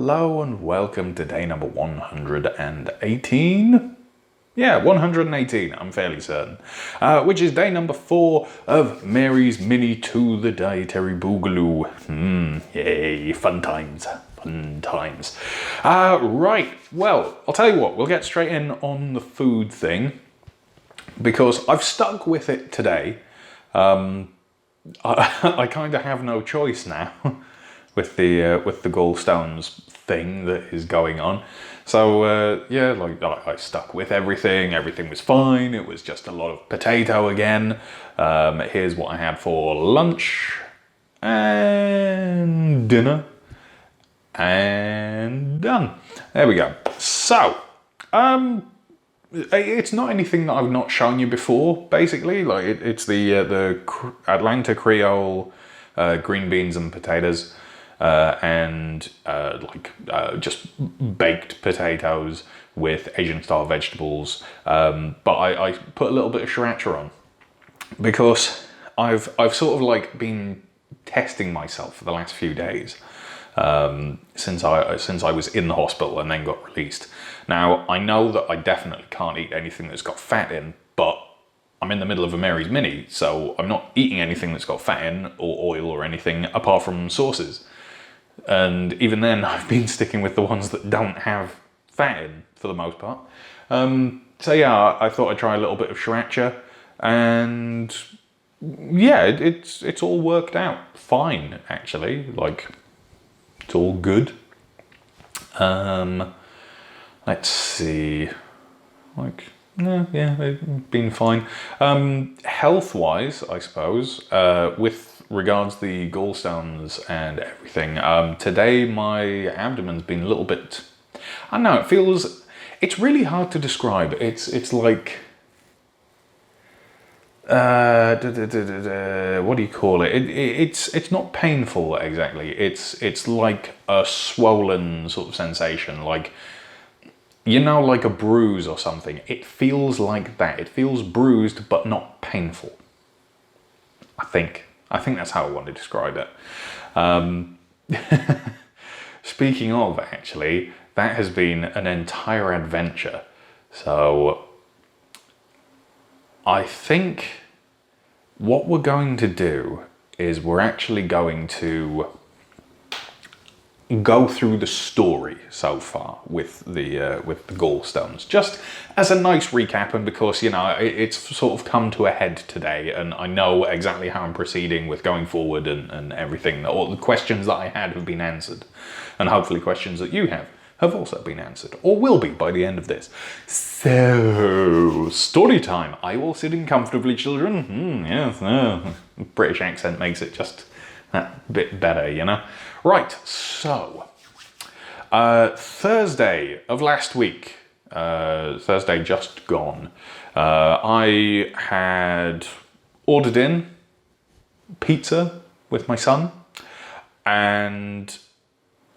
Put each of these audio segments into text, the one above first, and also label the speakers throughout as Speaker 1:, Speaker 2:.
Speaker 1: Hello and welcome to day number 118. Yeah, 118, I'm fairly certain. Which is day number 4 of Mary's Mini to the Dietary Boogaloo. Yay, fun times, fun times. Right, well, I'll tell you what, we'll get straight in on the food thing, because I've stuck with it today. I kind of have no choice now with the gallstones thing that is going on. So yeah, like I stuck with everything. Everything was fine. It was just a lot of potato again. Here's what I had for lunch and dinner, and done. There we go. So it's not anything that I've not shown you before. Basically, like it's the Atlanta Creole green beans and potatoes. And just baked potatoes with Asian style vegetables, but I put a little bit of sriracha on because I've sort of like been testing myself for the last few days, since I was in the hospital and then got released. Now I know that I definitely can't eat anything that's got fat in, but I'm in the middle of a Mary's Mini, so I'm not eating anything that's got fat in or oil or anything apart from sauces. And even then, I've been sticking with the ones that don't have fat in for the most part. So yeah, I thought I'd try a little bit of sriracha, and yeah, it's all worked out fine actually. Like, it's all good. Let's see, like yeah, it's been fine. Health-wise, I suppose, with regards the gallstones and everything, today my abdomen's been a little bit, I don't know, it's really hard to describe. It's like, what do you call it? It's not painful exactly. It's like a swollen sort of sensation, like, you know, like a bruise or something. It feels like that. It feels bruised but not painful, I think that's how I want to describe it. Speaking of, actually, that has been an entire adventure. So I think what we're going to do is we're actually going to go through the story so far with the gallstones, just as a nice recap, and because, you know, it's sort of come to a head today, and I know exactly how I'm proceeding with going forward and everything. All the questions that I had have been answered, and hopefully questions that you have also been answered, or will be by the end of this. So, story time. Are you all sitting comfortably, children? Yes. British accent makes it just that bit better, you know? Right, so, Thursday of last week, Thursday just gone, I had ordered in pizza with my son, and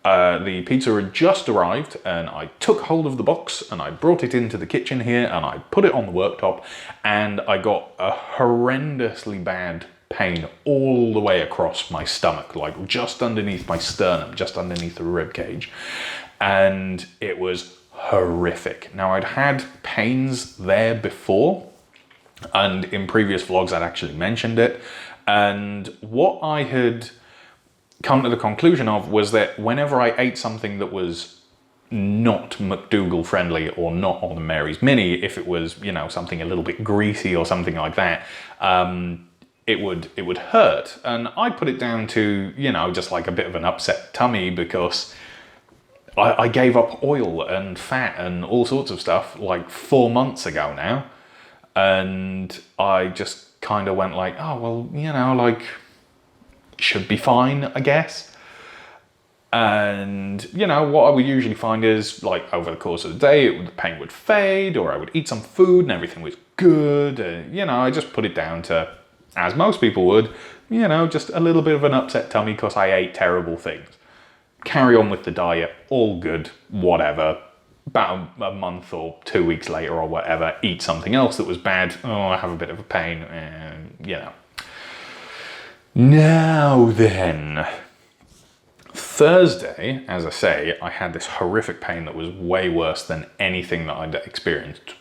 Speaker 1: the pizza had just arrived, and I took hold of the box and I brought it into the kitchen here and I put it on the worktop, and I got a horrendously bad pain all the way across my stomach, like just underneath my sternum, just underneath the rib cage, and it was horrific. Now, I'd had pains there before, and in previous vlogs I'd actually mentioned it, and what I had come to the conclusion of was that whenever I ate something that was not McDougall friendly or not on the Mary's Mini, if it was, you know, something a little bit greasy or something like that, it would hurt. And I put it down to, you know, just like a bit of an upset tummy, because I gave up oil and fat and all sorts of stuff like 4 months ago now, and I just kind of went like, oh well, you know, like, should be fine, I guess. And, you know, what I would usually find is, like, over the course of the day, the pain would fade, or I would eat some food and everything was good. You know, I just put it down to, as most people would, you know, just a little bit of an upset tummy because I ate terrible things. Carry on with the diet, all good, whatever. About a month or 2 weeks later or whatever, eat something else that was bad. Oh, I have a bit of a pain, and, you know. Now then, Thursday, as I say, I had this horrific pain that was way worse than anything that I'd experienced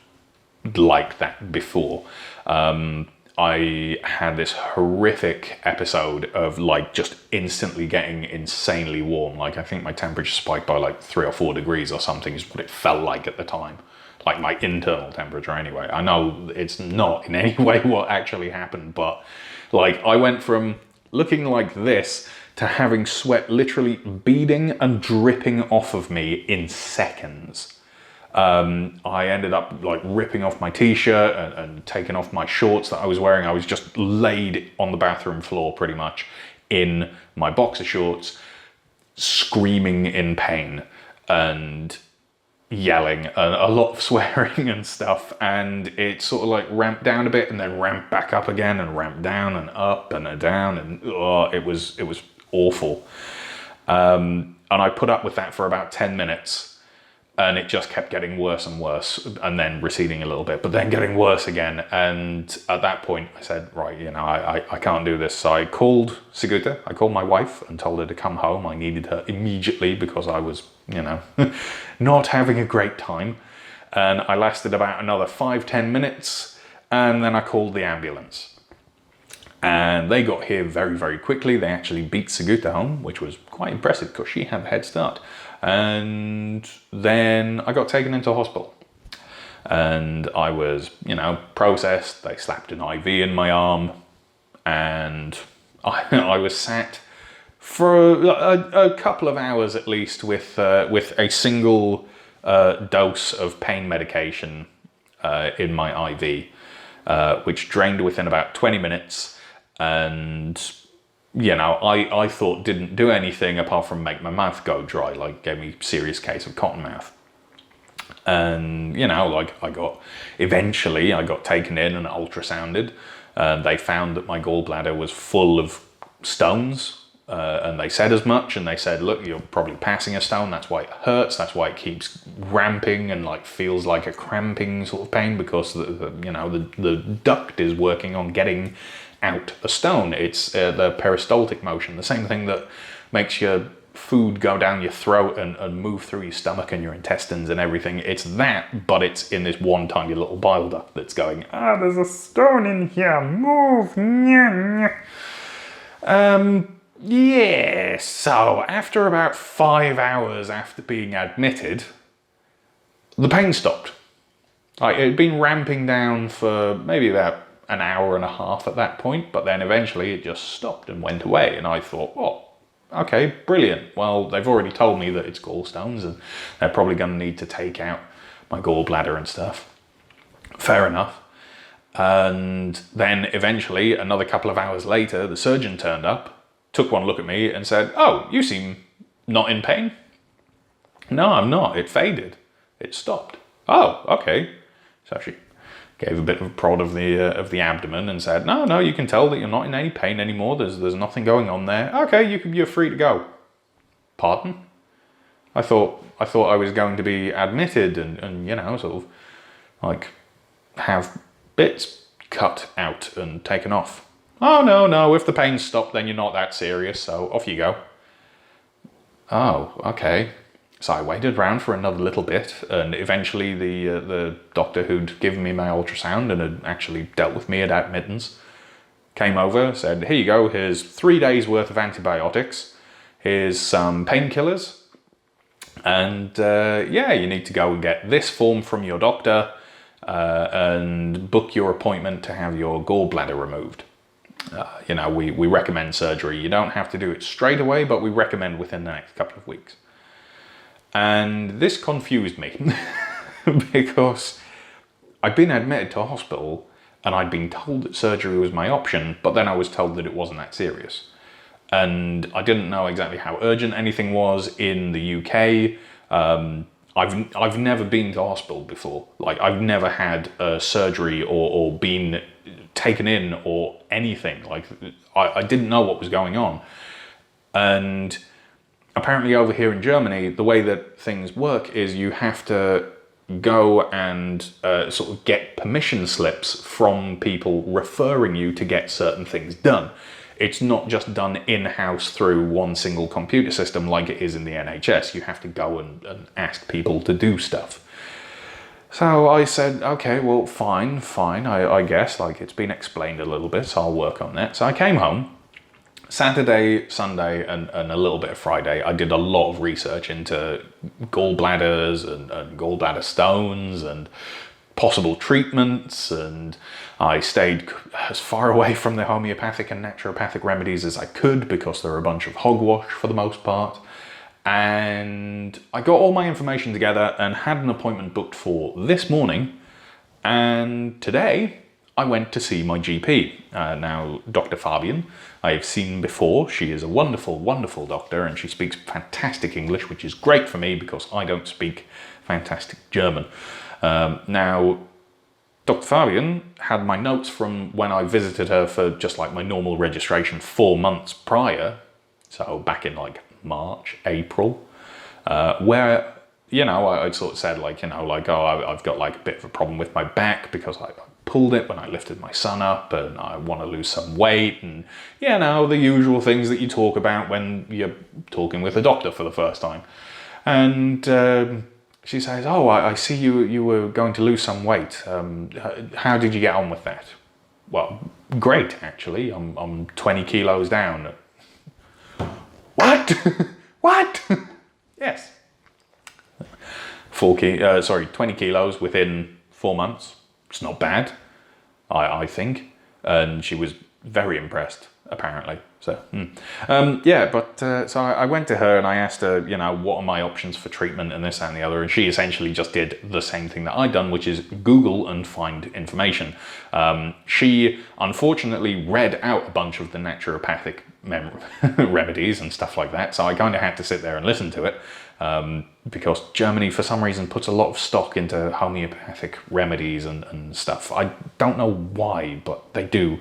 Speaker 1: like that before. I had this horrific episode of like just instantly getting insanely warm. Like I think my temperature spiked by like 3 or 4 degrees or something is what it felt like at the time. Like my internal temperature anyway. I know it's not in any way what actually happened, but like I went from looking like this to having sweat literally beading and dripping off of me in seconds. I ended up like ripping off my t-shirt and taking off my shorts that I was wearing. I was just laid on the bathroom floor pretty much in my boxer shorts, screaming in pain and yelling and a lot of swearing and stuff. And it sort of like ramped down a bit and then ramped back up again and ramped down and up and down. And it was awful. And I put up with that for about 10 minutes. And it just kept getting worse and worse and then receding a little bit, but then getting worse again. And at that point I said, right, I can't do this. So I called Sigurta, I called my wife and told her to come home. I needed her immediately because I was, not having a great time. And I lasted about another 5-10 minutes and then I called the ambulance. And they got here very, very quickly. They actually beat Sigurta home, which was quite impressive because she had the head start. And then I got taken into hospital and I was, processed. They slapped an IV in my arm and I was sat for a couple of hours at least with a single dose of pain medication in my IV, which drained within about 20 minutes. And I thought didn't do anything apart from make my mouth go dry, like gave me a serious case of cotton mouth. And, I got taken in and ultrasounded. They found that my gallbladder was full of stones. And they said as much, and they said, look, you're probably passing a stone. That's why it hurts. That's why it keeps ramping and like feels like a cramping sort of pain because the duct is working on getting out a stone. It's the peristaltic motion, the same thing that makes your food go down your throat and move through your stomach and your intestines and everything. It's that, but it's in this one tiny little bile duct that's going, there's a stone in here, move. So after about 5 hours after being admitted, the pain stopped. Like it had been ramping down for maybe about an hour and a half at that point, but then eventually it just stopped and went away. And I thought, okay, brilliant. Well, they've already told me that it's gallstones and they're probably going to need to take out my gallbladder and stuff. Fair enough. And then eventually, another couple of hours later, the surgeon turned up, took one look at me and said, oh, you seem not in pain. No, I'm not. It faded. It stopped. Oh, okay. So she gave a bit of a prod of the abdomen and said, no, you can tell that you're not in any pain anymore. There's nothing going on there. Okay, you're free to go. Pardon? I thought I was going to be admitted and sort of like have bits cut out and taken off. Oh, no, if the pain stopped, then you're not that serious, so off you go. Oh, okay. So I waited around for another little bit, and eventually the doctor who'd given me my ultrasound and had actually dealt with me at admittance came over, said, here you go, here's 3 days worth of antibiotics, here's some painkillers, and you need to go and get this form from your doctor and book your appointment to have your gallbladder removed. We recommend surgery. You don't have to do it straight away, but we recommend within the next couple of weeks. And this confused me because I'd been admitted to a hospital and I'd been told that surgery was my option, but then I was told that it wasn't that serious. And I didn't know exactly how urgent anything was in the UK. I've never been to hospital before. Like I've never had a surgery or been taken in or anything. Like I didn't know what was going on. And apparently over here in Germany, the way that things work is you have to go and sort of get permission slips from people referring you to get certain things done. it's not just done in-house through one single computer system like it is in the NHS. You have to go and ask people to do stuff. So I said, okay, well, fine, I guess, like, it's been explained a little bit, so I'll work on that. So I came home, Saturday, Sunday, and a little bit of Friday. I did a lot of research into gallbladders and gallbladder stones and possible treatments, and I stayed as far away from the homeopathic and naturopathic remedies as I could because they're a bunch of hogwash for the most part. And I got all my information together and had an appointment booked for this morning. And today I went to see my GP. Now, Dr. Fabian, I've seen before. She is a wonderful, wonderful doctor, and she speaks fantastic English, which is great for me because I don't speak fantastic German. Now, Dr. Fabian had my notes from when I visited her for just like my normal registration 4 months prior. So back in like March, April, where, you know, I sort of said like, you know, like, oh, I've got like a bit of a problem with my back because I pulled it when I lifted my son up, and I want to lose some weight, and, you know, the usual things that you talk about when you're talking with a doctor for the first time. And she says, oh, I see you were going to lose some weight. How did you get on with that? Well, great, actually. I'm 20 kilos down. What? What? Yes. 20 kilos within 4 months. It's not bad, I think. And she was very impressed, apparently. So, yeah, but so I went to her and I asked her, you know, what are my options for treatment and this, that, and the other. And she essentially just did the same thing that I'd done, which is Google and find information. She unfortunately read out a bunch of the naturopathic remedies and stuff like that. So I kind of had to sit there and listen to it. Because Germany, for some reason, puts a lot of stock into homeopathic remedies and stuff. I don't know why, but they do.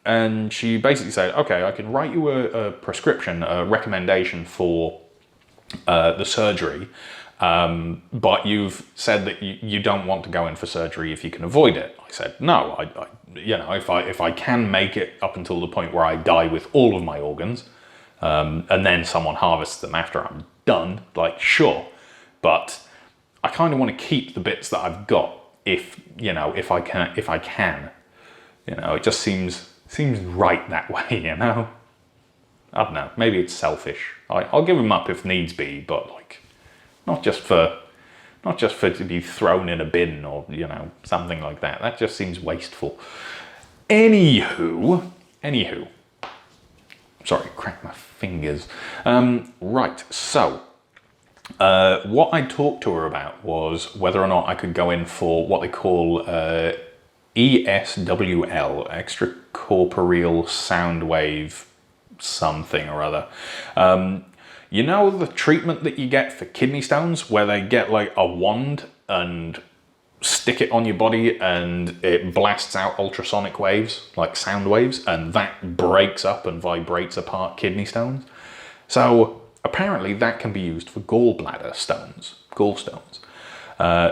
Speaker 1: And she basically said, okay, I can write you a prescription, a recommendation for the surgery, but you've said that you don't want to go in for surgery if you can avoid it. I said, no, I you know, if I can make it up until the point where I die with all of my organs, and then someone harvests them after I'm done, like, sure, but I kind of want to keep the bits that I've got if I can, you know, it just seems right that way, you know. I don't know, maybe it's selfish. I'll give them up if needs be, but like, not just for to be thrown in a bin or, you know, something like that. That just seems wasteful. Anywho, sorry, crack my fingers. Right, so what I talked to her about was whether or not I could go in for what they call ESWL, extracorporeal sound wave something or other. You know the treatment that you get for kidney stones where they get like a wand and stick it on your body and it blasts out ultrasonic waves, like sound waves, and that breaks up and vibrates apart kidney stones? So apparently that can be used for gallbladder stones, gallstones.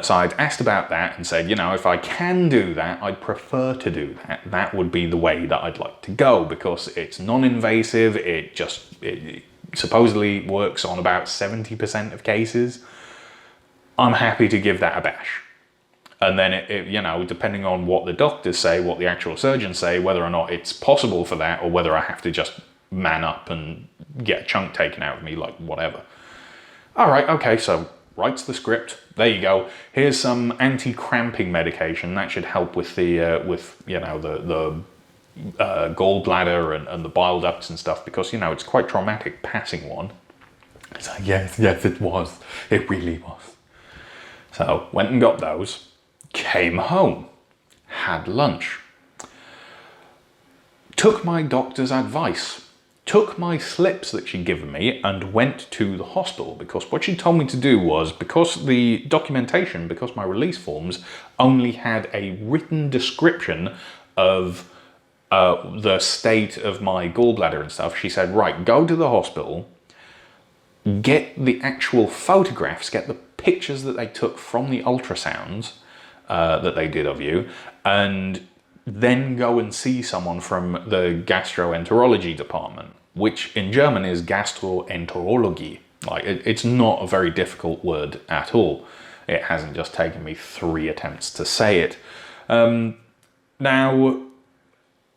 Speaker 1: So I'd asked about that and said, you know, if I can do that, I'd prefer to do that. That would be the way that I'd like to go because it's non-invasive. It supposedly works on about 70% of cases. I'm happy to give that a bash. And then, you know, depending on what the doctors say, what the actual surgeons say, whether or not it's possible for that or whether I have to just man up and get a chunk taken out of me, like whatever. All right, okay, so writes the script. There you go. Here's some anti-cramping medication that should help with the the gallbladder and the bile ducts and stuff because, you know, it's quite traumatic passing one. It's like, yes, it was. It really was. So went and got those. Came home. Had lunch. Took my doctor's advice. Took my slips that she'd given me and went to the hospital because what she told me to do was, because the documentation, because my release forms only had a written description of the state of my gallbladder and stuff, she said, right, go to the hospital, get the actual photographs, get the pictures that they took from the ultrasounds that they did of you, and then go and see someone from the gastroenterology department, which in German is Gastroenterologie. Like, it's not a very difficult word at all. It hasn't just taken me 3 attempts to say it. Now,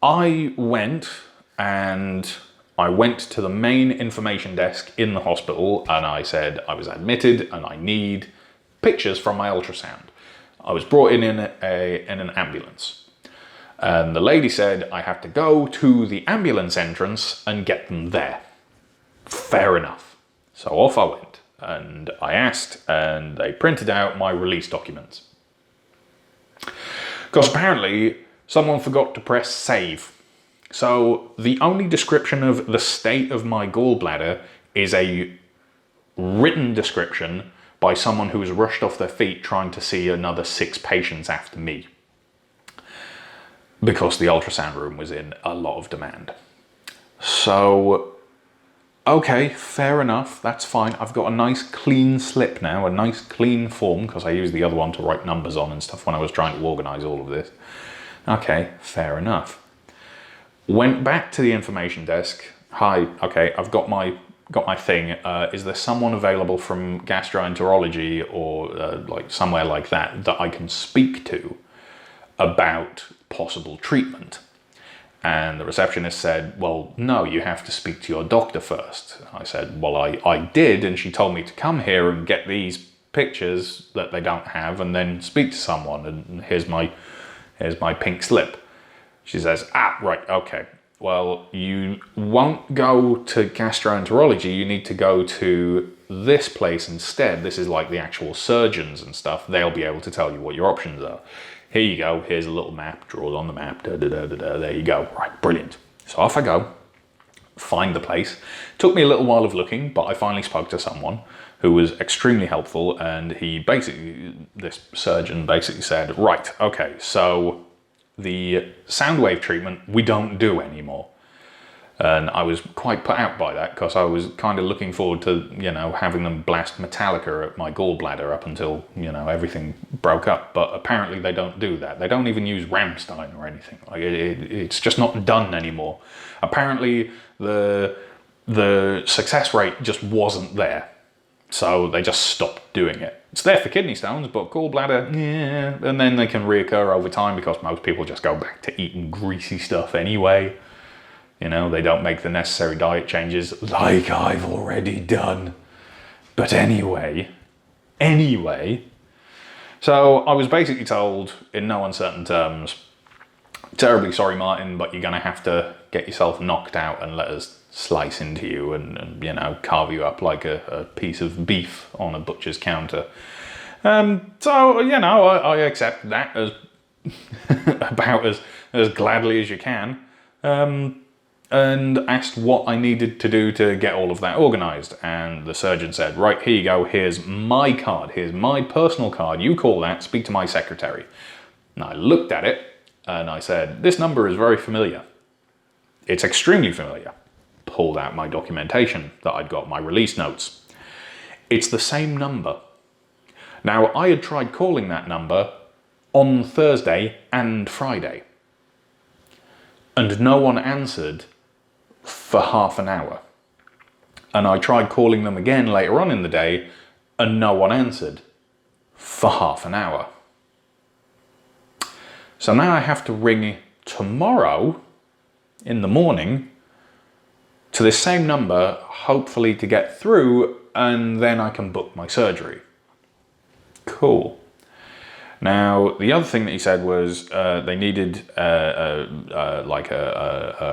Speaker 1: I went to the main information desk in the hospital, and I said I was admitted and I need pictures from my ultrasound. I was brought in an ambulance. And the lady said I have to go to the ambulance entrance and get them there. Fair enough. So off I went, and I asked, and they printed out my release documents. Because apparently someone forgot to press save. So the only description of the state of my gallbladder is a written description by someone who was rushed off their feet trying to see another 6 patients after me, because the ultrasound room was in a lot of demand. So, okay, fair enough, that's fine. I've got a nice clean slip now, a nice clean form, because I used the other one to write numbers on and stuff when I was trying to organise all of this. Okay, fair enough. Went back to the information desk. Hi, okay, I've got my thing. Is there someone available from gastroenterology or like somewhere like that I can speak to about possible treatment? And the receptionist said, well, no, you have to speak to your doctor first. I said, well, I did, and she told me to come here and get these pictures that they don't have and then speak to someone, and here's my pink slip. She says, right, okay. Well, you won't go to gastroenterology, you need to go to this place instead. This is like the actual surgeons and stuff. They'll be able to tell you what your options are. Here you go, here's a little map, draw it on the map, there you go. Right, brilliant. So off I go, find the place. Took me a little while of looking, but I finally spoke to someone who was extremely helpful, and this surgeon basically said, right, okay, so the sound wave treatment we don't do anymore. And I was quite put out by that, because I was kind of looking forward to, having them blast Metallica at my gallbladder up until, everything broke up. But apparently they don't do that. They don't even use Rammstein or anything. Like it's just not done anymore. Apparently the success rate just wasn't there. So they just stopped doing it. It's there for kidney stones, but gallbladder, yeah. And then they can reoccur over time, because most people just go back to eating greasy stuff anyway. They don't make the necessary diet changes like I've already done. But anyway. So I was basically told in no uncertain terms, terribly sorry, Martin, but you're going to have to get yourself knocked out and let us slice into you and carve you up like a piece of beef on a butcher's counter. So, I accept that as about as gladly as you can. And asked what I needed to do to get all of that organised. And the surgeon said, right, here you go, here's my card, here's my personal card, you call that, speak to my secretary. And I looked at it, and I said, this number is very familiar. It's extremely familiar. Pulled out my documentation that I'd got, my release notes. It's the same number. Now, I had tried calling that number on Thursday and Friday, and no one answered for half an hour. And I tried calling them again later on in the day, and no one answered for half an hour. So now I have to ring tomorrow in the morning to this same number, hopefully to get through, and then I can book my surgery. Cool. Now, the other thing that he said was they needed a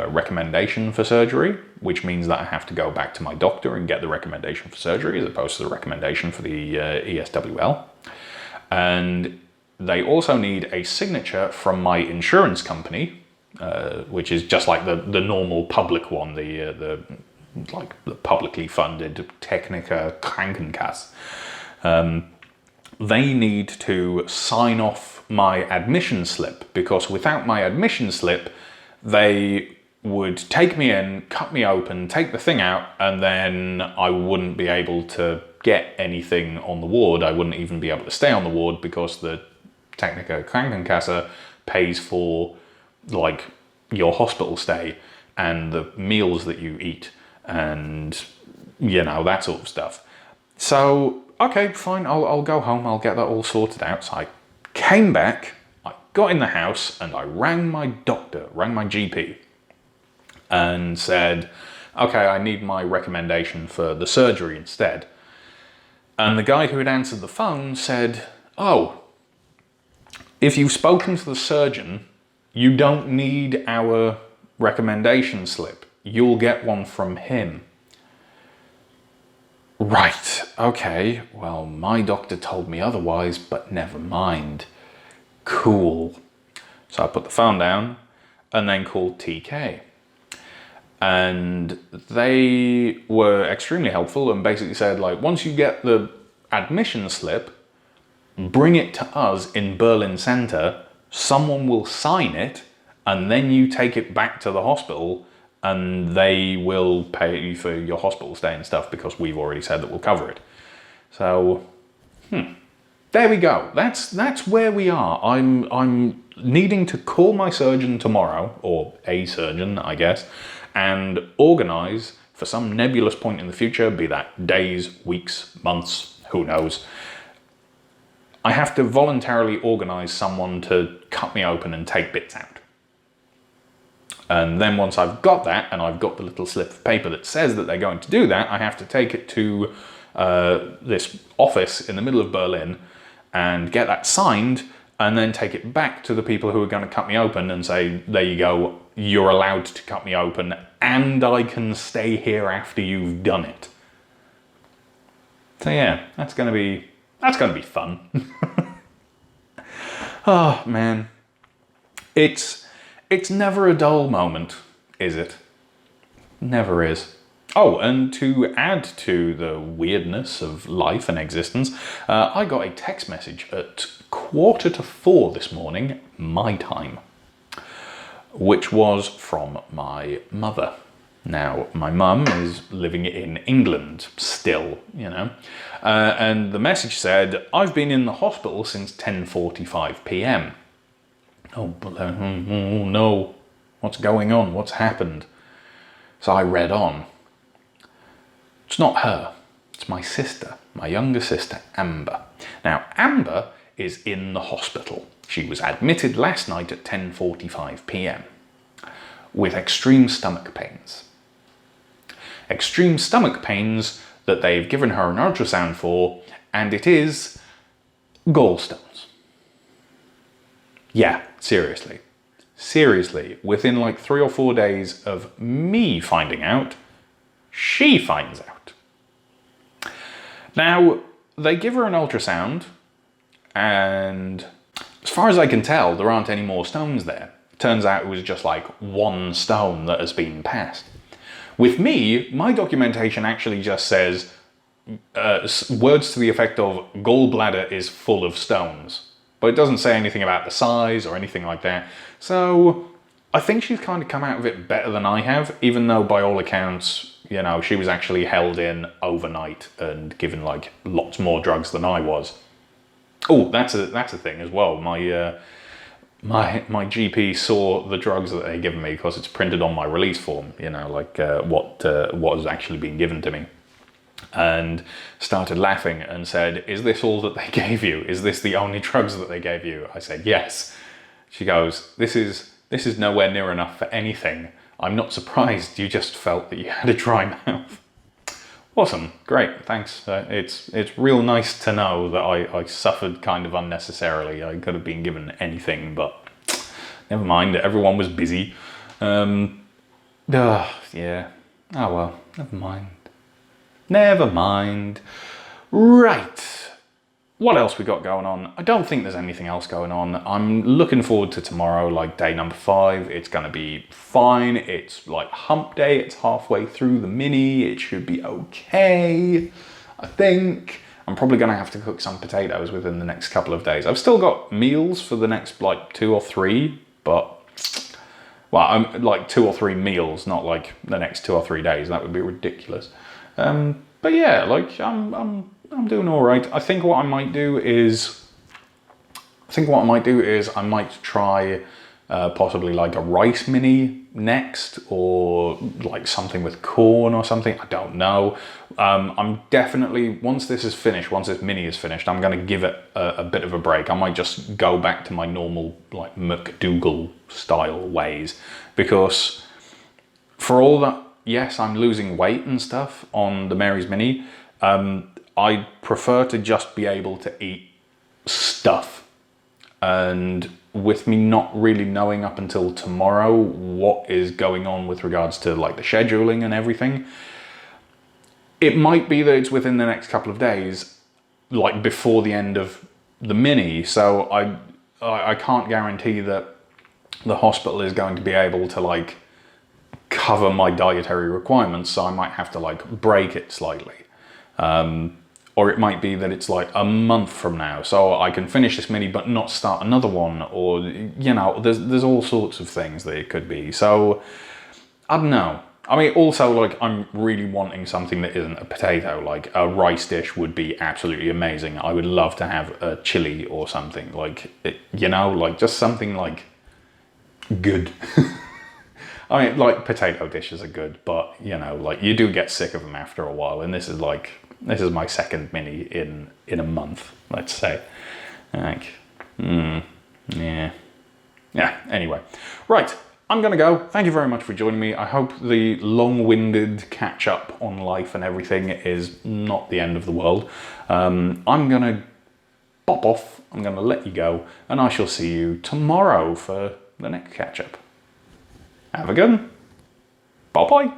Speaker 1: recommendation for surgery, which means that I have to go back to my doctor and get the recommendation for surgery as opposed to the recommendation for the ESWL. And they also need a signature from my insurance company, which is just like the normal public one, the publicly funded Techniker Krankenkasse. They need to sign off my admission slip, because without my admission slip, they would take me in, cut me open, take the thing out, and then I wouldn't be able to get anything on the ward. I wouldn't even be able to stay on the ward, because the Techniker Krankenkasse pays for like your hospital stay and the meals that you eat and, you know, that sort of stuff. So, okay, fine, I'll go home, I'll get that all sorted out. So I came back, I got in the house and I rang my doctor, rang my GP and said, okay, I need my recommendation for the surgery instead. And the guy who had answered the phone said, oh, if you've spoken to the surgeon, you don't need our recommendation slip. You'll get one from him. Right, okay, well, my doctor told me otherwise, but never mind. Cool. So I put the phone down and then called TK. And they were extremely helpful and basically said, like, once you get the admission slip, bring it to us in Berlin Center, someone will sign it, and then you take it back to the hospital and they will pay you for your hospital stay and stuff because we've already said that we'll cover it. So, there we go. That's where we are. I'm needing to call my surgeon tomorrow, or a surgeon, I guess, and organise for some nebulous point in the future, be that days, weeks, months, who knows. I have to voluntarily organise someone to cut me open and take bits out. And then once I've got that, and I've got the little slip of paper that says that they're going to do that, I have to take it to this office in the middle of Berlin and get that signed, and then take it back to the people who are going to cut me open and say, there you go, you're allowed to cut me open, and I can stay here after you've done it. So yeah, that's going to be fun. Oh man, it's never a dull moment, is it? Never is. Oh, and to add to the weirdness of life and existence, I got a text message at 3:45 this morning, my time, which was from my mother. Now, my mum is living in England still, you know, and the message said, I've been in the hospital since 10:45 p.m. Oh, no, what's going on? What's happened? So I read on. It's not her, it's my sister, my younger sister, Amber. Now, Amber is in the hospital. She was admitted last night at 10:45 p.m. with extreme stomach pains. Extreme stomach pains that they've given her an ultrasound for, and it is gallstones. Yeah, seriously. Seriously, within like 3 or 4 days of me finding out, she finds out. Now, they give her an ultrasound, and as far as I can tell, there aren't any more stones there. Turns out it was just like one stone that has been passed. With me, my documentation actually just says words to the effect of gallbladder is full of stones. But it doesn't say anything about the size or anything like that. So I think she's kind of come out of it better than I have, even though by all accounts, you know, she was actually held in overnight and given like lots more drugs than I was. Oh, that's a thing as well. My GP saw the drugs that they'd given me because it's printed on my release form, you know, like what has actually been given to me. And started laughing and said, is this all that they gave you? Is this the only drugs that they gave you? I said, yes. She goes, this is nowhere near enough for anything. I'm not surprised you just felt that you had a dry mouth. Awesome, great, thanks. It's real nice to know that I suffered kind of unnecessarily. I could have been given anything, but never mind, everyone was busy. Yeah, oh well, never mind. Never mind. Right. What else we got going on? I don't think there's anything else going on. I'm looking forward to tomorrow, like day number 5. It's going to be fine. It's like hump day. It's halfway through the mini. It should be okay, I think. I'm probably going to have to cook some potatoes within the next couple of days. I've still got meals for the next like 2 or 3, but... well, I'm like 2 or 3 meals, not like the next 2 or 3 days. That would be ridiculous. But yeah, like I'm doing all right. I think what I might do is I might try possibly like a rice mini next, or like something with corn or something. I don't know. I'm definitely, once this is finished, once this mini is finished, I'm going to give it a bit of a break. I might just go back to my normal like McDougall style ways, because for all that, yes, I'm losing weight and stuff on the Mary's Mini, I prefer to just be able to eat stuff. And with me not really knowing up until tomorrow what is going on with regards to like the scheduling and everything, it might be that it's within the next couple of days, like before the end of the mini. So I can't guarantee that the hospital is going to be able to like cover my dietary requirements. So I might have to like break it slightly. Or it might be that it's like a month from now, so I can finish this mini but not start another one, or, you know, there's all sorts of things that it could be. So I don't know. I mean, also, like, I'm really wanting something that isn't a potato. Like a rice dish would be absolutely amazing. I would love to have a chili or something, like, you know, like just something like good. I mean, like, potato dishes are good, but, you know, like, you do get sick of them after a while, and this is my second mini in a month, let's say. Like, yeah. Anyway, right, I'm gonna go. Thank you very much for joining me. I hope the long-winded catch-up on life and everything is not the end of the world. I'm gonna pop off. I'm gonna let you go, and I shall see you tomorrow for the next catch-up. Have a good one. Bye-bye.